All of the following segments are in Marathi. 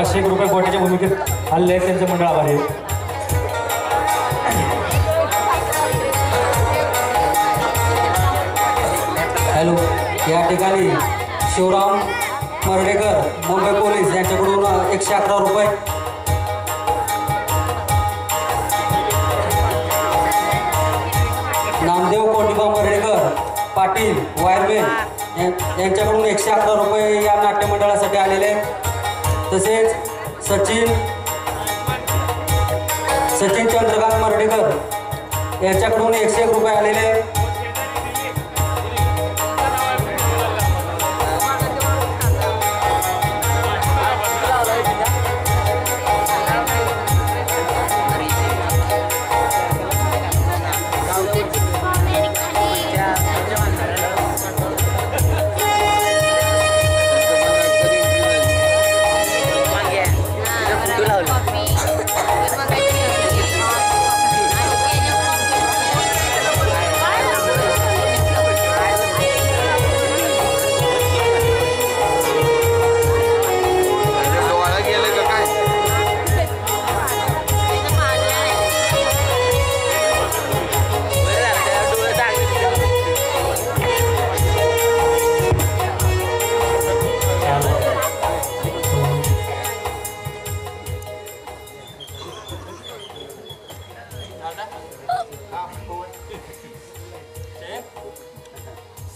₹501 गोट्याच्या भूमिकेत आलेले आहेत त्यांचे मंडळ आभारी आहेत. हॅलो, या ठिकाणी शिवराम मर्डेकर मुंबई पोलीस यांच्याकडून ₹111. नामदेव कोंडिबा मर्डेकर पाटील वायरमॅन यांच्याकडून ₹111 या नाट्यमंडळासाठी आलेले आहेत. तसेच सचिन चंद्रकांत मर्डेकर यांच्याकडून ₹101 आलेले आहेत.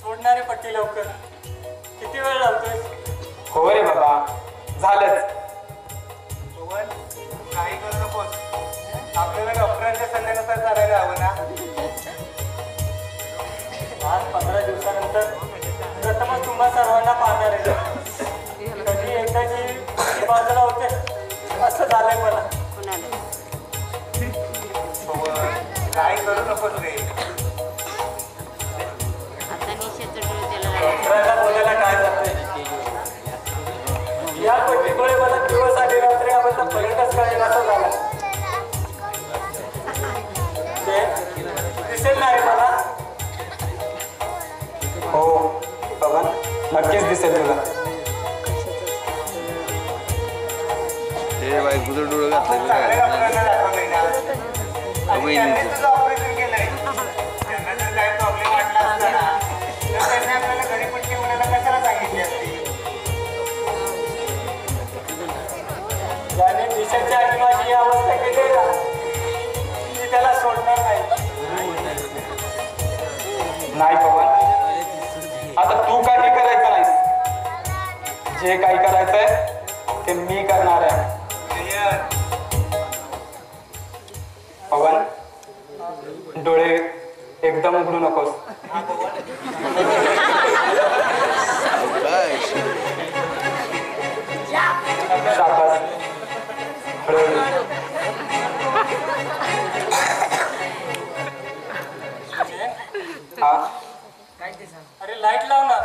सोडणारे पट्टी लवकर. किती वेळ लावतोय? हो रे बाबा, झालंच. काही करू नकोस. आपल्याला डॉक्टरांच्या सल्ल्यानुसार चालायला हवं ना. आज 15 दिवसानंतर प्रथमच तुम्हा सर्वांना पाहणार आहे. कधी एकदाची बाजूला होते असं झालंय मला. काय करू नकोस रे. डॉक्टरांना बोलायला काय जातंय. या पट्टीमुळे मला दिवस आणि रात्री आम्हाला पर्यटच कळेल असं झालं. ते दिसेल नाही मला. हो पवन, नक्कीच दिसेल तुला. ऑपरेशन केलंय. त्यांना जर काही प्रॉब्लेम वाटला असता ना तर त्यांनी आपल्याला घरी पट्टी होण्याला कशाला सांगितली असती. ज्याने दिशाच्या आणि माझी ही अवस्था केली ना ती त्याला सोडणार नाही पवन, आता तू काही करायचं नाहीस. जे काही करायचंय ते मी करणार आहे. पवन, डोळे एकदम उघडू नकोस. शाबास. हा, अरे लाईट लाव ना.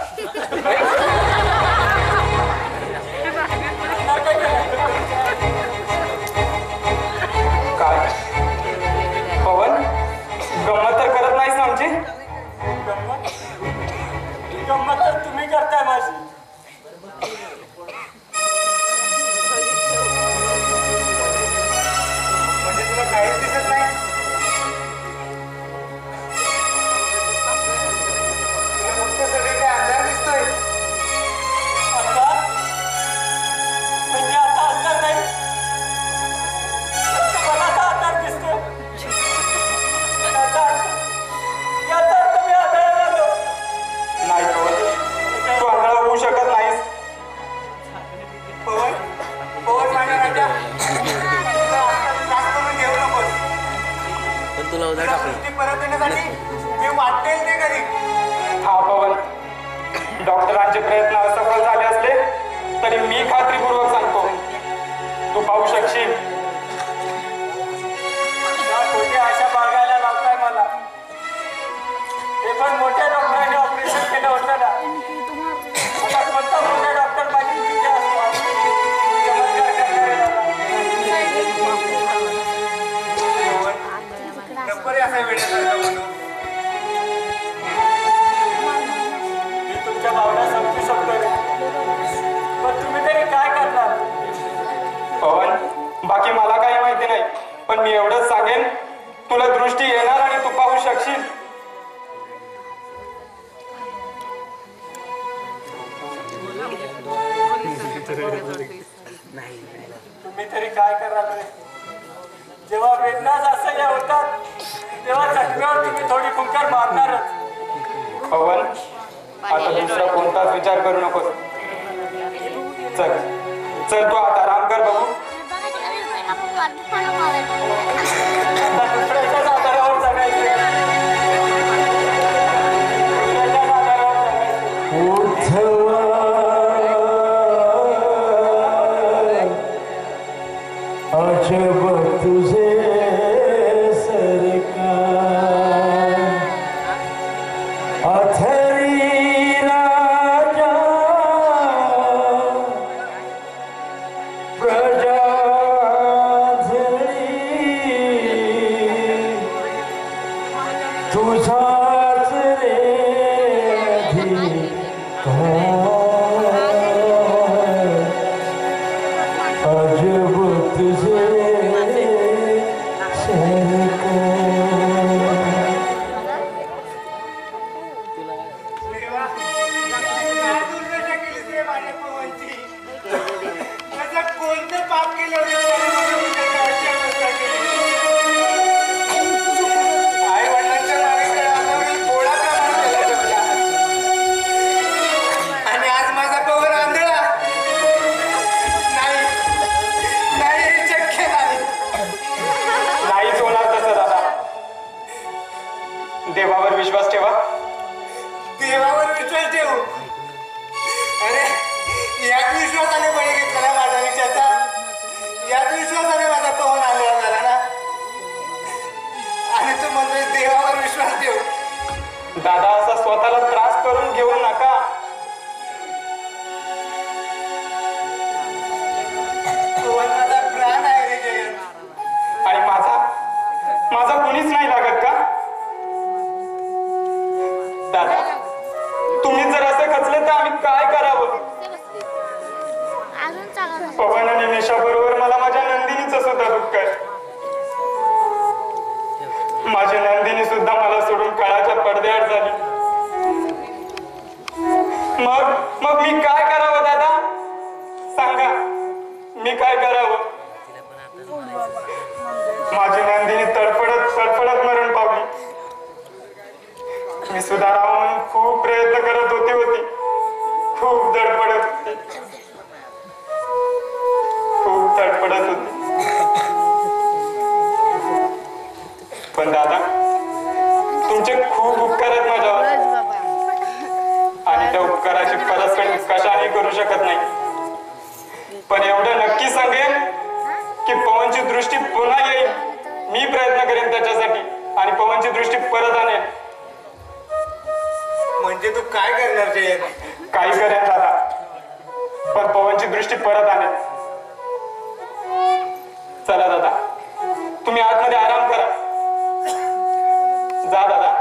काय पवन, गंमत तर करत नाहीस ना आमची? गंमत तर तुम्ही करताय माझी. म्हणजे तुला काहीच दिसत नाही. तुला फक्त सगळे काय अंधार दिसतोय. अंधार म्हणजे आता अंधार नाही, मनाचा अंधार दिसतोय. याचा अर्थ मी आंधळा झालो. नाही पवन, तू आंधळा होऊ शकत नाहीस. पवन पवन माझ्या राजा, जास्त करून घेऊ नकोस. तुला दृष्टी परत येण्यासाठी मी वाटेल ते करी. हा पवन, डॉक्टरांचे प्रयत्न असफल झाले असले तरी मी खात्रीपूर्वक सांगतो, तू पाहू शकशील. खोट्या आशा बाळगायला लावताय मला. हे पण मोठ्या डॉक्टरांनी ऑपरेशन केलं होतं ना. आता कोणता मोठा डॉक्टर माझी चुकीच्या चमत्कार करणारे डॉक्टर असा वेळेसारखं म्हणून मी तुमच्या भावना समजू शकतो रे. पण तुम्ही तरी काय करणार. एवढंच सांगेन, तुला दृष्टी येणार आणि तू पाहू शकशील. तुम्ही तरी काय कराल रे? जेव्हा वेदनाच असह्य होतात तेव्हा जखमेवर तुम्ही थोडी फुंकर मारणारच. पवन, आता दुसरा कोणताच विचार करू नकोस. चल चल, तू आता आराम कर बघू. आता दुसऱ्याच्याच आधारावर जगायचं. दुसऱ्याच्याच आधारावर जगायचं. अजब तुझे सरकार अथरी राजा प्रजा तुझाच रे अजब तुझे कोणतं पाप केलं आई वडिलांच्या मागे पोळा का आणि आज माझा पवन आंधळा नाही नाही शक्य नाही. नाहीच होणार तसं दादा. देवावर विश्वास ठेवा. देवावर विश्वास ठेवू? अरे याच विश्वासाने बळी घेतला ना माझ्या विचाराचा. याच विश्वासाने माझा पवन आंधळा झाला ना. आणि तू म्हणतोय देवावर विश्वास ठेवू? दादा, असा स्वतःला त्रास करून घेऊ नका. पवन माझा प्राण आहे रे जयंत. आणि माझा कुणीच नाही लागत का दादा? तुम्ही जर असं खचले तर आम्ही काय करावं? पवन आणि निशा बरोबर मला माझ्या नंदिनीचं सुद्धा दुःख आहे. माझी नंदिनी सुद्धा मला सोडून काळाच्या पडद्याआड झाली. मग मी काय करावं दादा? सांगा, मी काय करावं? माझी नंदिनी तडफडत मरण पावली. मी सुधारावं म्हणून खूप प्रयत्न करत होती. खूप धडपडत होती. पण दादा, तुमचे खूप उपकार आहेत माझ्यावर. आणि त्या उपकाराची परतफेड कशाने करू शकत नाही. पण एवढं नक्की सांगेन की पवनची दृष्टी पुन्हा येईल. मी प्रयत्न करेन त्याच्यासाठी आणि पवनची दृष्टी परत आणेन. म्हणजे तू काय करणार जयंत? काही करेन दादा, पण पवनची दृष्टी परत आणेन. चला दादा, तुम्ही आतमध्ये आराम करा. जा दादा.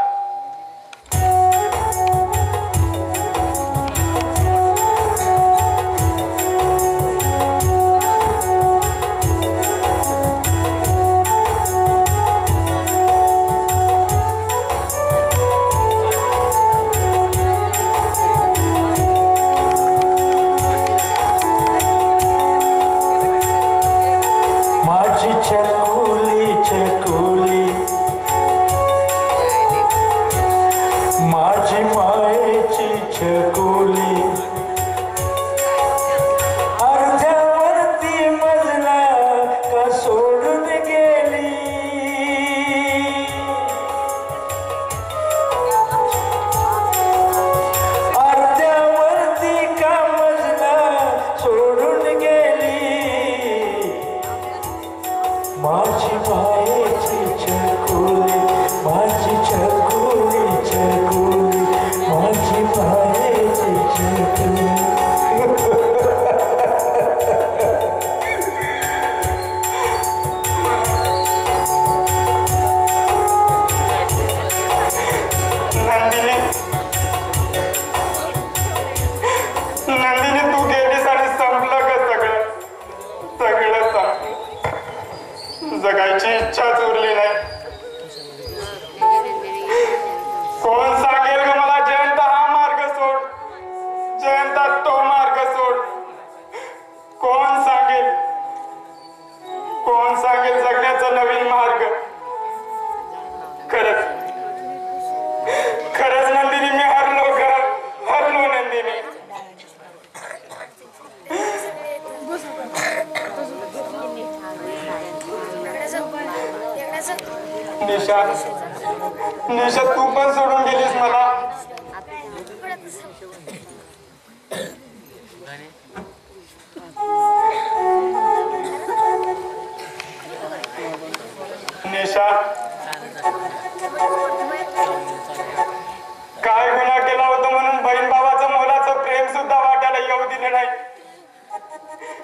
नंदिनी, तू गेलीस आणि संपलं का सगळं? जगायची इच्छाच उरली नाही. कोण सांगेल ग मला जयंत हा मार्ग सोड, जयंता तो मार्ग सोड. कोण सांगेल, कोण सांगेल जगण्याचा नवीन मार्ग. खरंच खरंच नंदिनी मी हरलो ग, हरलो नंदिनी. निशा, निशा तू पण सोडून गेलीस मला. निशा काय गुन्हा केला होता म्हणून बहीण भावाचं मोलाचं प्रेम सुद्धा वाटायला येऊ दिले नाही.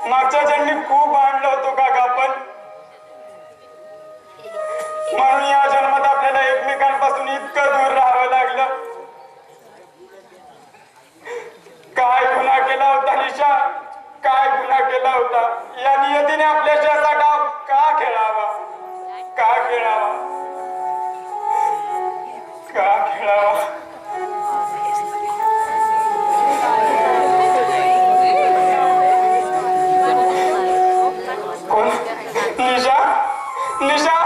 मागच्या जन्मी खूप भांडलो होतो का आपण, म्हणून या जन्मात आपल्याला एकमेकांपासून इतकं दूर राहावं लागलं. काय गुन्हा केला होता निशा, काय गुन्हा केला होता. या नियतीने आपल्याशी असा डाव का खेळावा, का खेळावा, का खेळावा. कोण? निशा, निशा,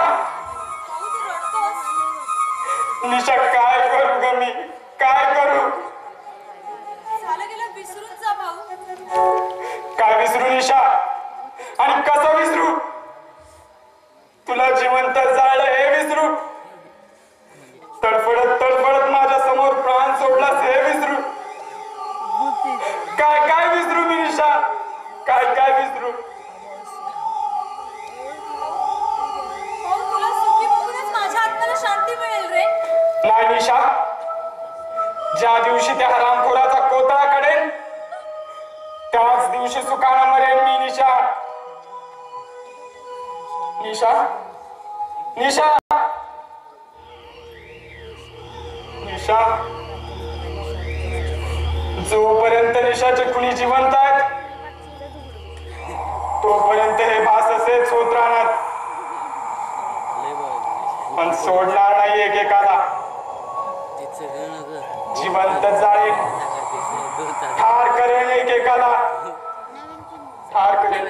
निशा काय करू ग मी, काय करू. झालं गेलं विसरून जा भाऊ. काय विसरू निशा, आणि कसं विसरू. तुला जिवंत जाळलं हे विसरू, तडफडत तडफडत माझ्या समोर प्राण सोडलास हे विसरू. काय काय विसरू मी निशा, काय काय विसरू. भाऊ तुला सुखी बघूनच माझ्या आत्म्याला शांती मिळेल रे. नाही निशा, ज्या दिवशी त्या हरामखोराचा कोतळा कडेल त्याच दिवशी सुखानं मरेन मी निशा. निशा, निशा, निशा. जोपर्यंत निशाचे कुणी जिवंत आहेत तोपर्यंत हे भास असेच होत राहणार. पण सोडणार नाही एकेकाला. जिवंत जाळेल, ठार करेल एकेकाला, ठार करेल.